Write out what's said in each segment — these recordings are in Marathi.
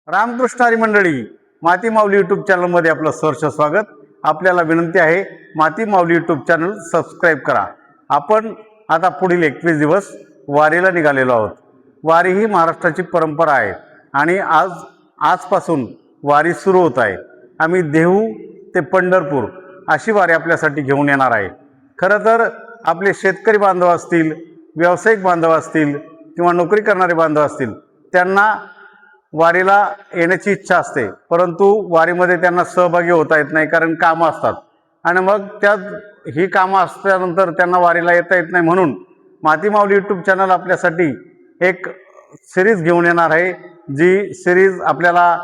रामकृष्ण हरी मंडळी, माती माऊली यूट्यूब चॅनलमध्ये आपलं सहर्ष स्वागत. आपल्याला विनंती आहे, माती माऊली यूट्यूब चॅनल सबस्क्राईब करा. आपण आता पुढील 21 दिवस वारीला निघालेलो आहोत. वारी ही महाराष्ट्राची परंपरा आहे आणि आजपासून वारी सुरू होत आहे. आम्ही देहू ते पंढरपूर अशी वारी आपल्यासाठी घेऊन येणार आहे. खरं तर आपले शेतकरी बांधव असतील, व्यावसायिक बांधव असतील किंवा नोकरी करणारे बांधव असतील, त्यांना वारीला येण्याची इच्छा असते, परंतु वारीमध्ये त्यांना सहभागी होता येत नाही, कारण कामं असतात. आणि मग ही कामं असल्यानंतर त्यांना वारीला येता येत नाही. म्हणून माती माऊली यूट्यूब चॅनल आपल्यासाठी एक सिरीज घेऊन येणार आहे, जी सिरीज आपल्याला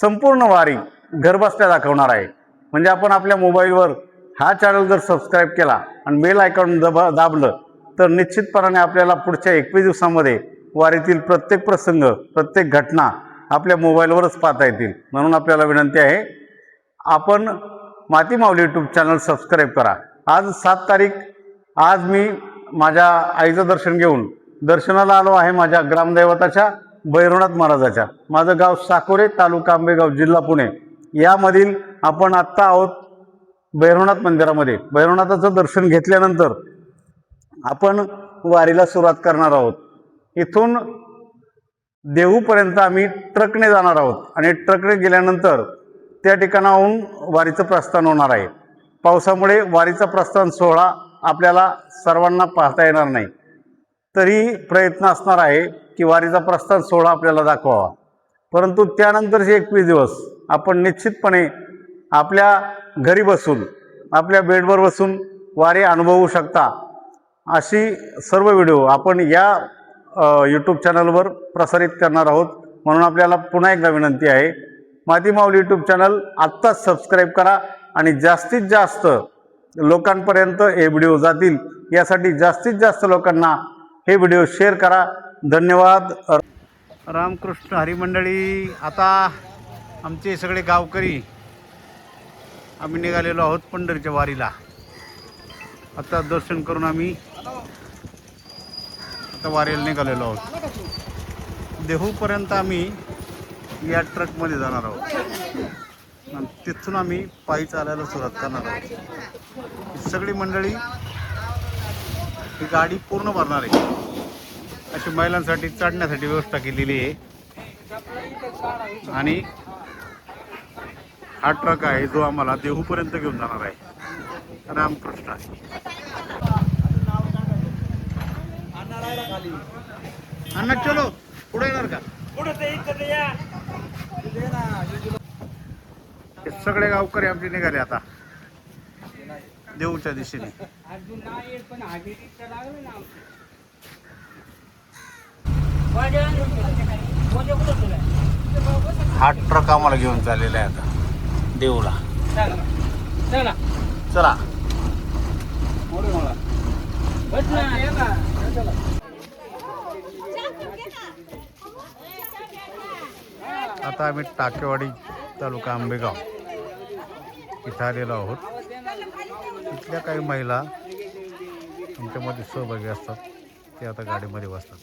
संपूर्ण वारी घरबसल्या दाखवणार आहे. म्हणजे आपण आपल्या मोबाईलवर हा चॅनल जर सबस्क्राईब केला आणि बेल आयकॉन दाबलं तर निश्चितपणाने आपल्याला पुढच्या 21 दिवसांमध्ये वारीतील प्रत्येक प्रसंग, प्रत्येक घटना आपल्या मोबाईलवरच पाहता येतील. म्हणून आपल्याला विनंती आहे, आपण माती माऊली यूट्यूब चॅनल सबस्क्राईब करा. आज 7 तारीख. आज मी माझ्या आईचं दर्शन घेऊन दर्शनाला आलो आहे माझ्या ग्रामदैवताच्या भैरवनाथ महाराजाच्या. माझं गाव साकोरे, तालुका आंबेगाव, जिल्हा पुणे. यामधील आपण आत्ता आहोत भैरवनाथ मंदिरामध्ये. भैरवनाथाचं दर्शन घेतल्यानंतर आपण वारीला सुरुवात करणार आहोत. इथून देहूपर्यंत आम्ही ट्रकने जाणार आहोत आणि ट्रकने गेल्यानंतर त्या ठिकाणाहून वारीचं प्रस्थान होणार आहे. पावसामुळे वारीचा प्रस्थान सोहळा आपल्याला सर्वांना पाहता येणार नाही, तरी प्रयत्न असणार आहे की वारीचा प्रस्थान सोहळा आपल्याला दाखवावा. परंतु त्यानंतरचे 21 दिवस आपण निश्चितपणे आपल्या घरी बसून, आपल्या बेडवर बसून वारी अनुभवू शकता. अशी सर्व व्हिडिओ आपण या यूट्यूब चॅनलवर प्रसारित करणार आहोत. म्हणून आपल्याला पुन्हा एकदा विनंती आहे, माती माऊली यूट्यूब चॅनल आत्ताच सबस्क्राईब करा आणि जास्तीत जास्त लोकांपर्यंत हे व्हिडिओ जातील यासाठी जास्तीत जास्त लोकांना हे व्हिडिओ शेअर करा. धन्यवाद. रामकृष्ण हरी मंडळी, आता आमचे सगळे गावकरी आम्ही निघालेलो आहोत पंढरीच्या वारीला. आता दर्शन करून आम्ही आता वारीला निघालेलो आहोत. देहूपर्यंत आम्ही या ट्रकमध्ये जाणार आहोत आणि तिथून आम्ही पायी चालायला सुरुवात करणार आहोत. सगळी मंडळी ही गाडी पूर्ण भरणार आहे. अशी महिलांसाठी चढण्यासाठी व्यवस्था केलेली आहे. आणि हा ट्रक आहे जो आम्हाला देहूपर्यंत घेऊन जाणार आहे. रामकृष्ण. अण्णा चलो पुढे येणार का? हे सगळे गावकरी आमचे निघाले आता देऊच्या दिशेने. हा ट्रक आम्हाला घेऊन चाललेला आहे आता देऊला. चला. आता आम्ही टाकेवाडी, तालुका आंबेगाव इथं आलेलो आहोत. इथल्या काही महिला आमच्यामध्ये सहभागी असतात, ते आता गाडीमध्ये बसतात.